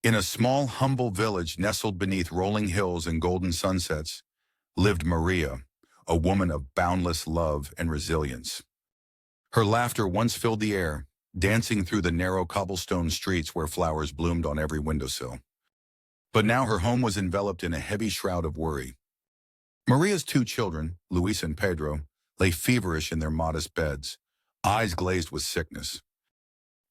In a small, humble village nestled beneath rolling hills and golden sunsets lived Maria, a woman of boundless love and resilience. Her laughter once filled the air, dancing through the narrow cobblestone streets where flowers bloomed on every windowsill. But now her home was enveloped in a heavy shroud of worry. Maria's two children, Luis and Pedro, lay feverish in their modest beds, eyes glazed with sickness.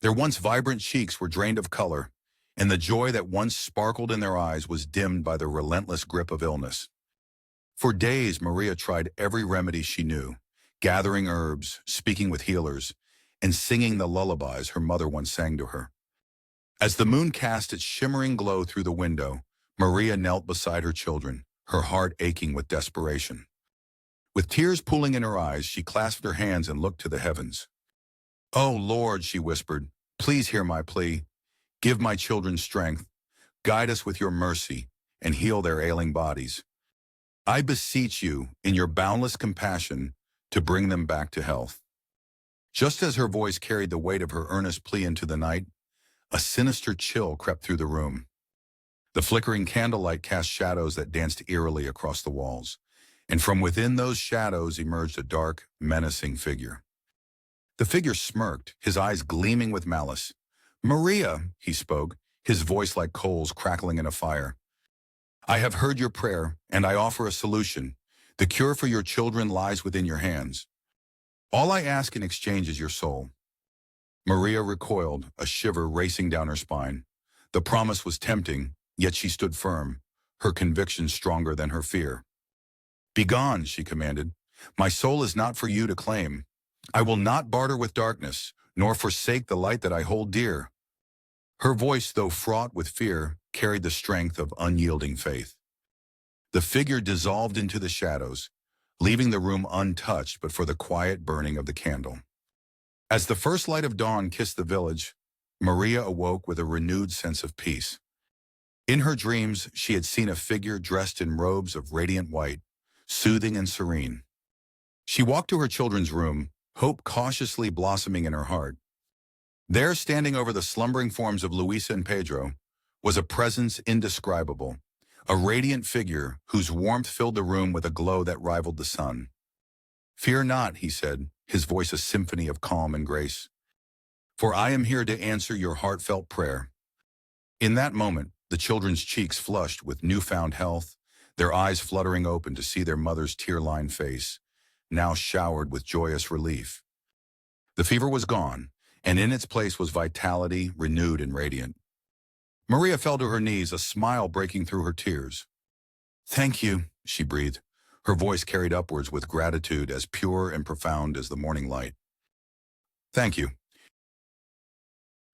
Their once vibrant cheeks were drained of color, and the joy that once sparkled in their eyes was dimmed by the relentless grip of illness. For days, Maria tried every remedy she knew, gathering herbs, speaking with healers, and singing the lullabies her mother once sang to her. As the moon cast its shimmering glow through the window, Maria knelt beside her children, her heart aching with desperation. With tears pooling in her eyes, she clasped her hands and looked to the heavens. "Oh, Lord," she whispered, "please hear my plea. Give my children strength, guide us with your mercy, and heal their ailing bodies. I beseech you, in your boundless compassion, to bring them back to health." Just as her voice carried the weight of her earnest plea into the night, a sinister chill crept through the room. The flickering candlelight cast shadows that danced eerily across the walls, and from within those shadows emerged a dark, menacing figure. The figure smirked, his eyes gleaming with malice. "Maria," he spoke, his voice like coals crackling in a fire. "I have heard your prayer, and I offer a solution. The cure for your children lies within your hands. All I ask in exchange is your soul." Maria recoiled, a shiver racing down her spine. The promise was tempting, yet she stood firm, her conviction stronger than her fear. "Begone," she commanded. "My soul is not for you to claim. I will not barter with darkness, nor forsake the light that I hold dear." Her voice, though fraught with fear, carried the strength of unyielding faith. The figure dissolved into the shadows, leaving the room untouched but for the quiet burning of the candle. As the first light of dawn kissed the village, Maria awoke with a renewed sense of peace. In her dreams, she had seen a figure dressed in robes of radiant white, soothing and serene. She walked to her children's room, hope cautiously blossoming in her heart. There, standing over the slumbering forms of Luisa and Pedro, was a presence indescribable, a radiant figure whose warmth filled the room with a glow that rivaled the sun. "Fear not," he said, his voice a symphony of calm and grace, "for I am here to answer your heartfelt prayer." In that moment, the children's cheeks flushed with newfound health, their eyes fluttering open to see their mother's tear-lined face, now showered with joyous relief. The fever was gone, and in its place was vitality, renewed and radiant. Maria fell to her knees, a smile breaking through her tears. "Thank you," she breathed, her voice carried upwards with gratitude as pure and profound as the morning light. "Thank you."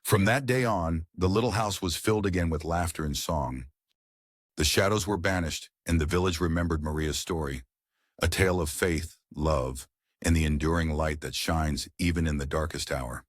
From that day on, the little house was filled again with laughter and song. The shadows were banished, and the village remembered Maria's story, a tale of faith, love, and the enduring light that shines even in the darkest hour.